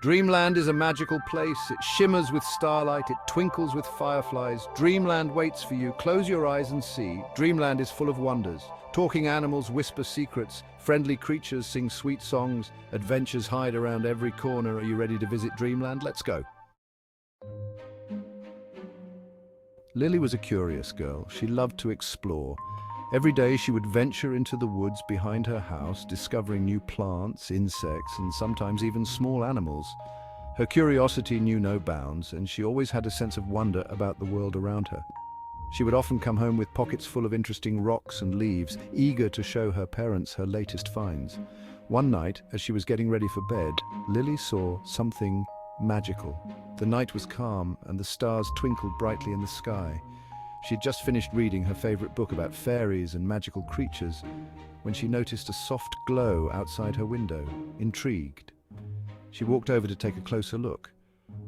Dreamland is a magical place. It shimmers with starlight, it twinkles with fireflies. Dreamland waits for you. Close your eyes and see. Dreamland is full of wonders. Talking animals whisper secrets. Friendly creatures sing sweet songs. Adventures hide around every corner. Are you ready to visit Dreamland? Let's go. Lily was a curious girl. She loved to explore. Every day she would venture into the woods behind her house, discovering new plants, insects, and sometimes even small animals. Her curiosity knew no bounds, and she always had a sense of wonder about the world around her. She would often come home with pockets full of interesting rocks and leaves, eager to show her parents her latest finds. One night, as she was getting ready for bed, Lily saw something magical. The night was calm, and the stars twinkled brightly in the sky. She had just finished reading her favorite book about fairies and magical creatures when she noticed a soft glow outside her window. Intrigued, she walked over to take a closer look.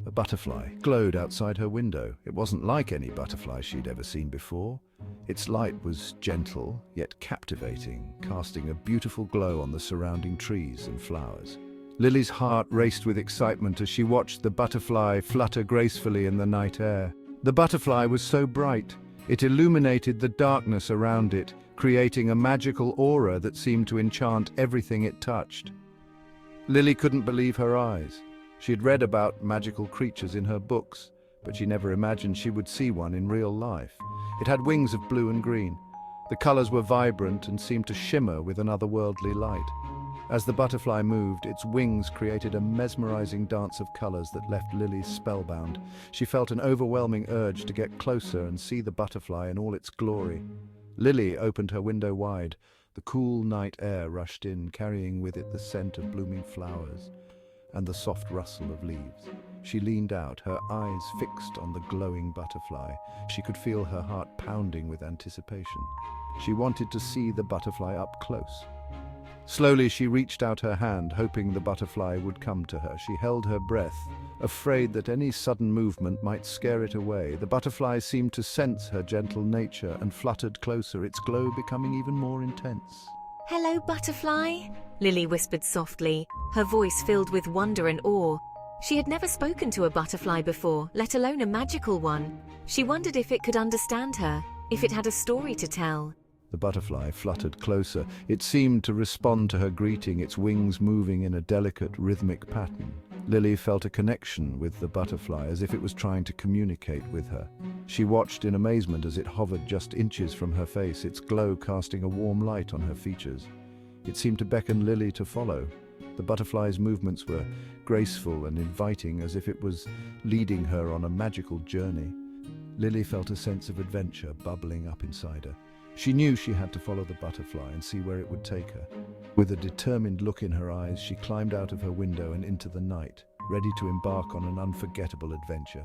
A butterfly glowed outside her window. It wasn't like any butterfly she'd ever seen before. Its light was gentle, yet captivating, casting a beautiful glow on the surrounding trees and flowers. Lily's heart raced with excitement as she watched the butterfly flutter gracefully in the night air. The butterfly was so bright, it illuminated the darkness around it, creating a magical aura that seemed to enchant everything it touched. Lily couldn't believe her eyes. She had read about magical creatures in her books, but she never imagined she would see one in real life. It had wings of blue and green. The colors were vibrant and seemed to shimmer with an otherworldly light. As the butterfly moved, its wings created a mesmerizing dance of colors that left Lily spellbound. She felt an overwhelming urge to get closer and see the butterfly in all its glory. Lily opened her window wide. The cool night air rushed in, carrying with it the scent of blooming flowers and the soft rustle of leaves. She leaned out, her eyes fixed on the glowing butterfly. She could feel her heart pounding with anticipation. She wanted to see the butterfly up close. Slowly she reached out her hand, hoping the butterfly would come to her. She held her breath, afraid that any sudden movement might scare it away. The butterfly seemed to sense her gentle nature and fluttered closer, its glow becoming even more intense. "Hello, butterfly," Lily whispered softly, her voice filled with wonder and awe. She had never spoken to a butterfly before, let alone a magical one. She wondered if it could understand her, if it had a story to tell. The butterfly fluttered closer. It seemed to respond to her greeting, its wings moving in a delicate, rhythmic pattern. Lily felt a connection with the butterfly, as if it was trying to communicate with her. She watched in amazement as it hovered just inches from her face, its glow casting a warm light on her features. It seemed to beckon Lily to follow. The butterfly's movements were graceful and inviting, as if it was leading her on a magical journey. Lily felt a sense of adventure bubbling up inside her. She knew she had to follow the butterfly and see where it would take her. With a determined look in her eyes, she climbed out of her window and into the night, ready to embark on an unforgettable adventure.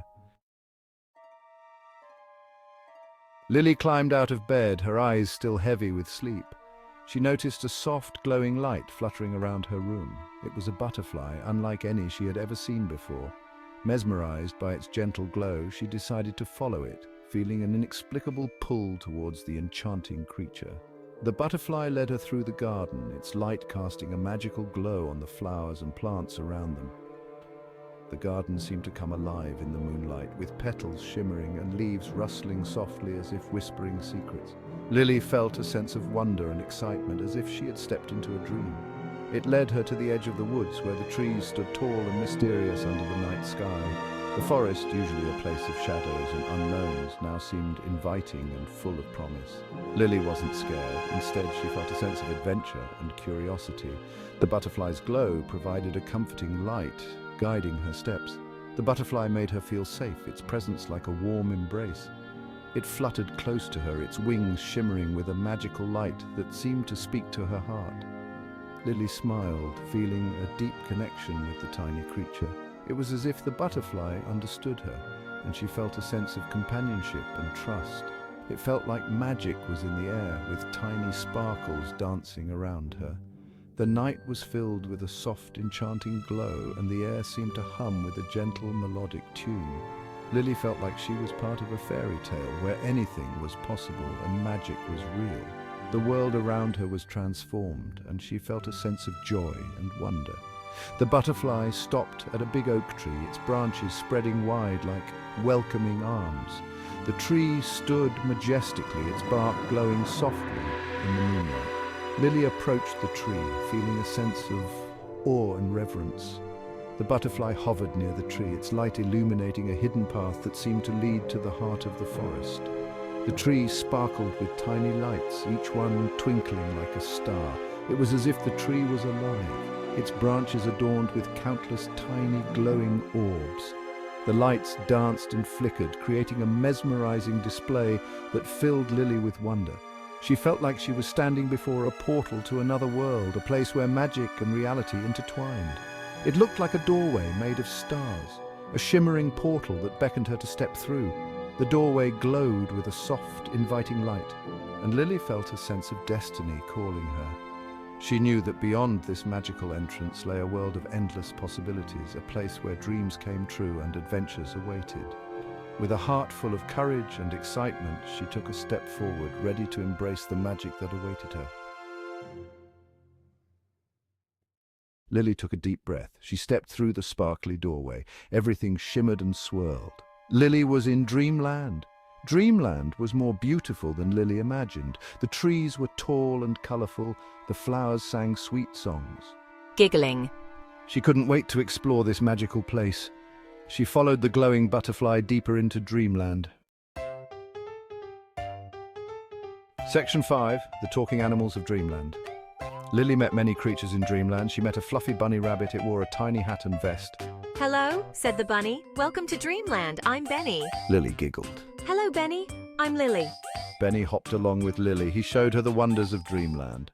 Lily climbed out of bed, her eyes still heavy with sleep. She noticed a soft, glowing light fluttering around her room. It was a butterfly, unlike any she had ever seen before. Mesmerized by its gentle glow, she decided to follow it, feeling an inexplicable pull towards the enchanting creature. The butterfly led her through the garden, its light casting a magical glow on the flowers and plants around them. The garden seemed to come alive in the moonlight, with petals shimmering and leaves rustling softly as if whispering secrets. Lily felt a sense of wonder and excitement, as if she had stepped into a dream. It led her to the edge of the woods, where the trees stood tall and mysterious under the night sky. The forest, usually a place of shadows and unknowns, now seemed inviting and full of promise. Lily wasn't scared. Instead, she felt a sense of adventure and curiosity. The butterfly's glow provided a comforting light, guiding her steps. The butterfly made her feel safe, its presence like a warm embrace. It fluttered close to her, its wings shimmering with a magical light that seemed to speak to her heart. Lily smiled, feeling a deep connection with the tiny creature. It was as if the butterfly understood her, and she felt a sense of companionship and trust. It felt like magic was in the air, with tiny sparkles dancing around her. The night was filled with a soft, enchanting glow, and the air seemed to hum with a gentle, melodic tune. Lily felt like she was part of a fairy tale where anything was possible and magic was real. The world around her was transformed, and she felt a sense of joy and wonder. The butterfly stopped at a big oak tree, its branches spreading wide like welcoming arms. The tree stood majestically, its bark glowing softly in the moonlight. Lily approached the tree, feeling a sense of awe and reverence. The butterfly hovered near the tree, its light illuminating a hidden path that seemed to lead to the heart of the forest. The tree sparkled with tiny lights, each one twinkling like a star. It was as if the tree was alive, its branches adorned with countless tiny glowing orbs. The lights danced and flickered, creating a mesmerizing display that filled Lily with wonder. She felt like she was standing before a portal to another world, a place where magic and reality intertwined. It looked like a doorway made of stars, a shimmering portal that beckoned her to step through. The doorway glowed with a soft, inviting light, and Lily felt a sense of destiny calling her. She knew that beyond this magical entrance lay a world of endless possibilities, a place where dreams came true and adventures awaited. With a heart full of courage and excitement, she took a step forward, ready to embrace the magic that awaited her. Lily took a deep breath. She stepped through the sparkly doorway. Everything shimmered and swirled. Lily was in dreamland. Dreamland was more beautiful than Lily imagined. The trees were tall and colourful. The flowers sang sweet songs. Giggling. She couldn't wait to explore this magical place. She followed the glowing butterfly deeper into dreamland. Section 5. The Talking Animals of Dreamland. Lily met many creatures in dreamland. She met a fluffy bunny rabbit. It wore a tiny hat and vest. Hello, said the bunny. Welcome to Dreamland. I'm Benny. Lily giggled. Hello, Benny. I'm Lily. Benny hopped along with Lily. He showed her the wonders of dreamland.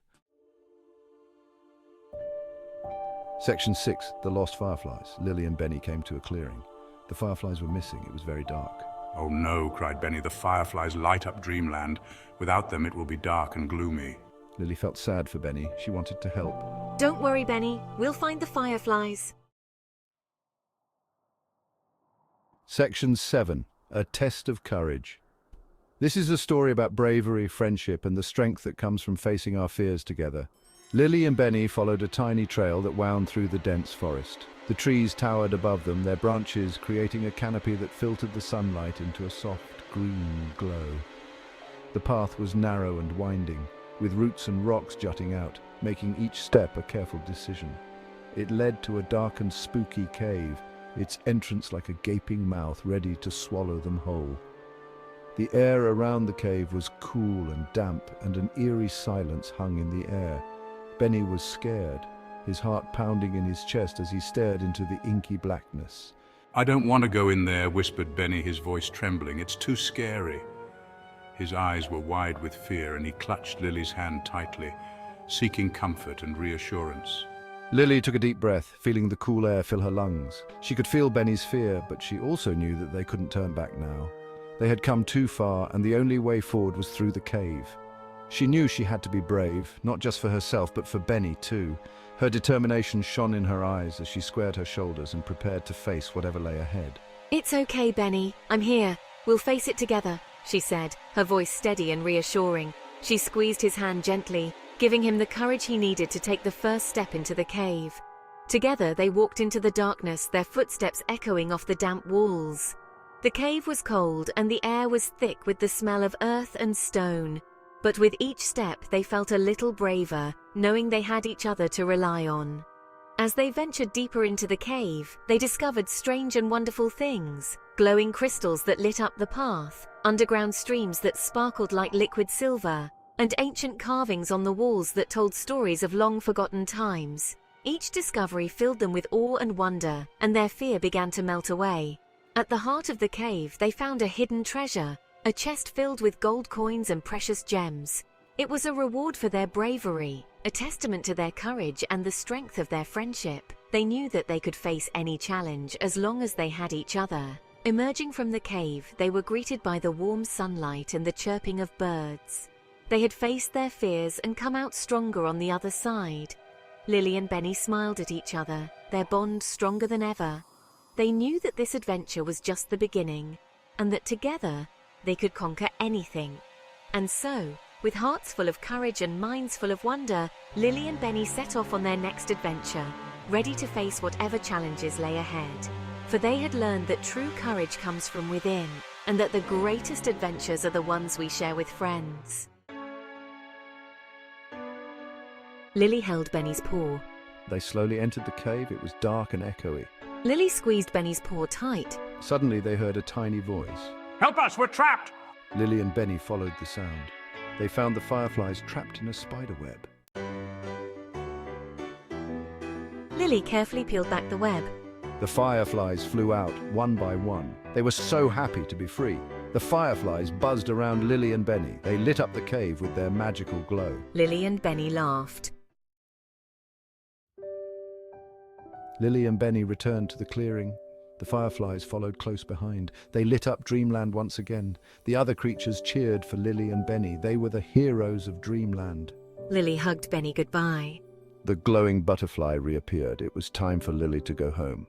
Section 6. The Lost Fireflies. Lily and Benny came to a clearing. The fireflies were missing. It was very dark. "Oh no," cried Benny, "the fireflies light up dreamland. Without them it will be dark and gloomy." Lily felt sad for Benny. She wanted to help. Don't worry, Benny. We'll find the fireflies. Section 7. A Test of Courage. This is a story about bravery, friendship, and the strength that comes from facing our fears together. Lily and Benny followed a tiny trail that wound through the dense forest. The trees towered above them, their branches creating a canopy that filtered the sunlight into a soft green glow. The path was narrow and winding, with roots and rocks jutting out, making each step a careful decision. It led to a dark and spooky cave, its entrance like a gaping mouth ready to swallow them whole. The air around the cave was cool and damp, and an eerie silence hung in the air. Benny was scared, his heart pounding in his chest as he stared into the inky blackness. "I don't want to go in there," whispered Benny, his voice trembling. "It's too scary." His eyes were wide with fear, and he clutched Lily's hand tightly, seeking comfort and reassurance. Lily took a deep breath, feeling the cool air fill her lungs. She could feel Benny's fear, but she also knew that they couldn't turn back now. They had come too far, and the only way forward was through the cave. She knew she had to be brave, not just for herself, but for Benny too. Her determination shone in her eyes as she squared her shoulders and prepared to face whatever lay ahead. It's okay, Benny. I'm here. We'll face it together, she said, her voice steady and reassuring. She squeezed his hand gently, giving him the courage he needed to take the first step into the cave. Together they walked into the darkness, their footsteps echoing off the damp walls. The cave was cold and the air was thick with the smell of earth and stone. But with each step they felt a little braver, knowing they had each other to rely on. As they ventured deeper into the cave, they discovered strange and wonderful things. Glowing crystals that lit up the path, underground streams that sparkled like liquid silver, and ancient carvings on the walls that told stories of long-forgotten times. Each discovery filled them with awe and wonder, and their fear began to melt away. At the heart of the cave, they found a hidden treasure, a chest filled with gold coins and precious gems. It was a reward for their bravery, a testament to their courage and the strength of their friendship. They knew that they could face any challenge as long as they had each other. Emerging from the cave, they were greeted by the warm sunlight and the chirping of birds. They had faced their fears and come out stronger on the other side. Lily and Benny smiled at each other, their bond stronger than ever. They knew that this adventure was just the beginning, and that together they could conquer anything. And so, with hearts full of courage and minds full of wonder, Lily and Benny set off on their next adventure. ready to face whatever challenges lay ahead. For they had learned that true courage comes from within, and that the greatest adventures are the ones we share with friends. Lily held Benny's paw. They slowly entered the cave. It was dark and echoey. Lily squeezed Benny's paw tight. Suddenly they heard a tiny voice. Help us, we're trapped! Lily and Benny followed the sound. They found the fireflies trapped in a spider web. Lily carefully peeled back the web. The fireflies flew out, one by one. They were so happy to be free. The fireflies buzzed around Lily and Benny. They lit up the cave with their magical glow. Lily and Benny laughed. Lily and Benny returned to the clearing. The fireflies followed close behind. They lit up Dreamland once again. The other creatures cheered for Lily and Benny. They were the heroes of Dreamland. Lily hugged Benny goodbye. The glowing butterfly reappeared. It was time for Lily to go home.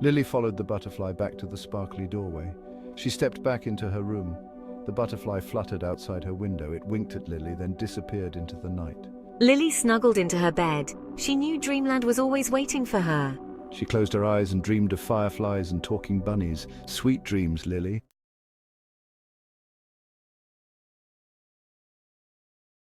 Lily followed the butterfly back to the sparkly doorway. She stepped back into her room. The butterfly fluttered outside her window. It winked at Lily, then disappeared into the night. Lily snuggled into her bed. She knew Dreamland was always waiting for her. She closed her eyes and dreamed of fireflies and talking bunnies. Sweet dreams, Lily.